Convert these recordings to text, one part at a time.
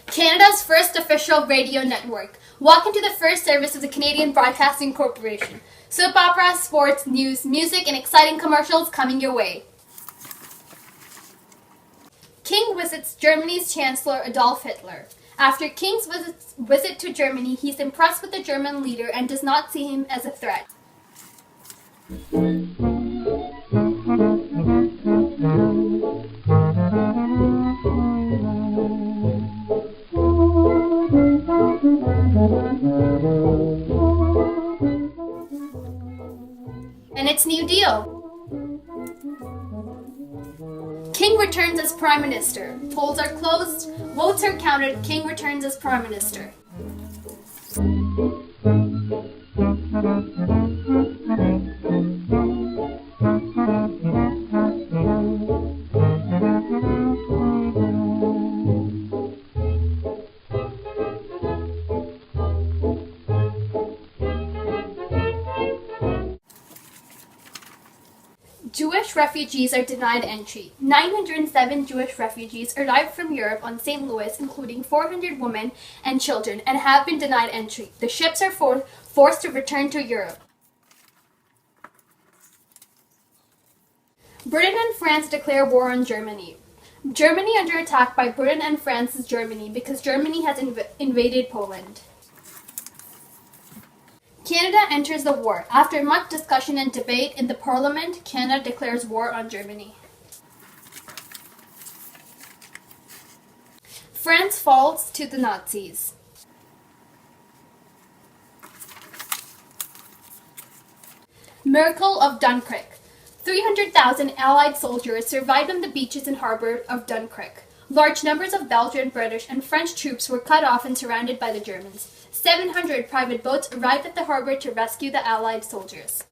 Canada's first official radio network. Welcome to the first service of the Canadian Broadcasting Corporation. Soap opera, sports, news, music, and exciting commercials coming your way. King visits Germany's Chancellor Adolf Hitler. After King's visit to Germany, he's impressed with the German leader and does not see him as a threat. And it's New Deal. King returns as Prime Minister. Polls are closed, votes are counted, King returns as Prime Minister. Jewish refugees are denied entry. 907 Jewish refugees arrived from Europe on St. Louis, including 400 women and children, and have been denied entry. The ships are forced to return to Europe. Britain and France declare war on Germany. Germany under attack by Britain and France's Germany because Germany has invaded Poland. Canada enters the war. After much discussion and debate in the Parliament, Canada declares war on Germany. France falls to the Nazis. Miracle of Dunkirk. 300,000 Allied soldiers survived on the beaches and harbor of Dunkirk. Large numbers of Belgian, British, and French troops were cut off and surrounded by the Germans. 700 private boats arrived at the harbor to rescue the Allied soldiers.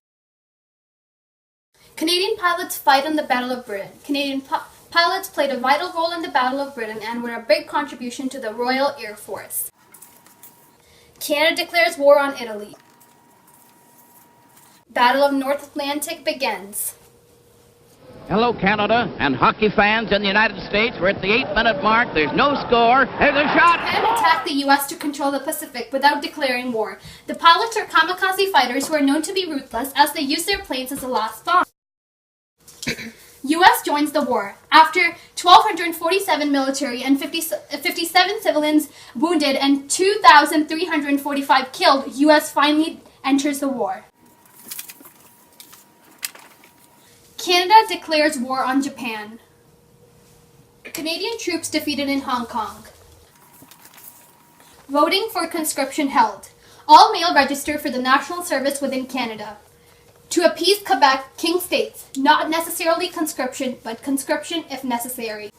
Canadian pilots fight on the Battle of Britain. Canadian pilots played a vital role in the Battle of Britain and were a big contribution to the Royal Air Force. Canada declares war on Italy. Battle of North Atlantic begins. Hello, Canada and hockey fans in the United States. We're at the 8-minute mark. There's no score. There's a shot. Japan attacked the U.S. to control the Pacific without declaring war. The pilots are kamikaze fighters who are known to be ruthless as they use their planes as a last bomb. U.S. joins the war. After 1,247 military and 57 civilians wounded and 2,345 killed, U.S. finally enters the war. Canada declares war on Japan. Canadian troops defeated in Hong Kong. Voting for conscription held. All male register for the national service within Canada. To appease Quebec, King states, not necessarily conscription, but conscription if necessary.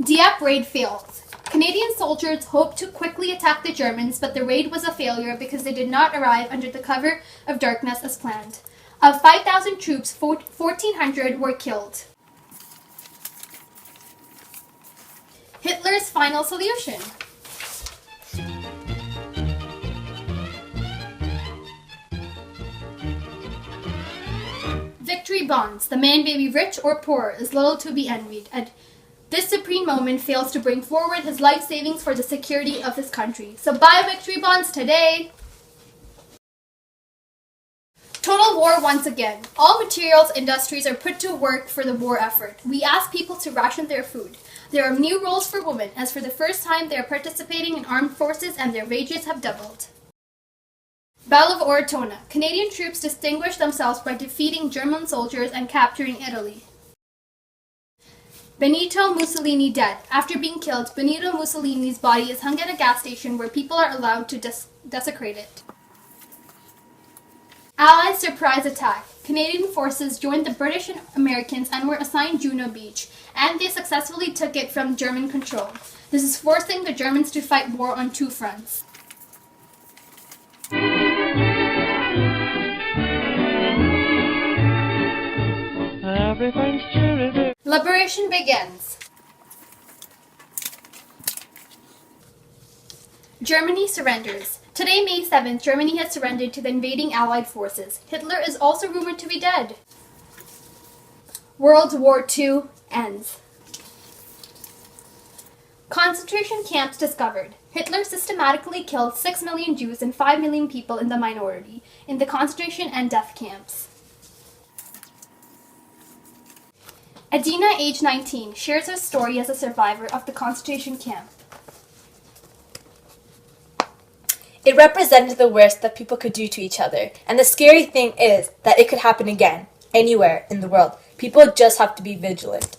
Dieppe raid fails. Canadian soldiers hoped to quickly attack the Germans, but the raid was a failure because they did not arrive under the cover of darkness as planned. Of 5,000 troops, 1,400 were killed. Hitler's final solution. Victory bonds. The man may be rich or poor is little to be envied. At this supreme moment fails to bring forward his life savings for the security of his country. So buy victory bonds today. Total war once again. All materials industries are put to work for the war effort. We ask people to ration their food. There are new roles for women, as for the first time they are participating in armed forces and their wages have doubled. Battle of Orotona. Canadian troops distinguished themselves by defeating German soldiers and capturing Italy. Benito Mussolini dead. After being killed, Benito Mussolini's body is hung at a gas station where people are allowed to desecrate it. Allied surprise attack. Canadian forces joined the British and Americans and were assigned Juno Beach, and they successfully took it from German control. This is forcing the Germans to fight war on two fronts. Liberation begins. Germany surrenders. Today, May 7th, Germany has surrendered to the invading Allied forces. Hitler is also rumored to be dead. World War II ends. Concentration camps discovered. Hitler systematically killed 6 million Jews and 5 million people in the minority in the concentration and death camps. Adina, age 19, shares her story as a survivor of the concentration camp. It represented the worst that people could do to each other. And the scary thing is that it could happen again, anywhere in the world. People just have to be vigilant.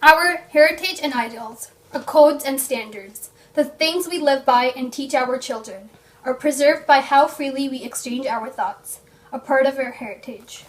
Our heritage and ideals, our codes and standards, the things we live by and teach our children, are preserved by how freely we exchange our thoughts, a part of our heritage.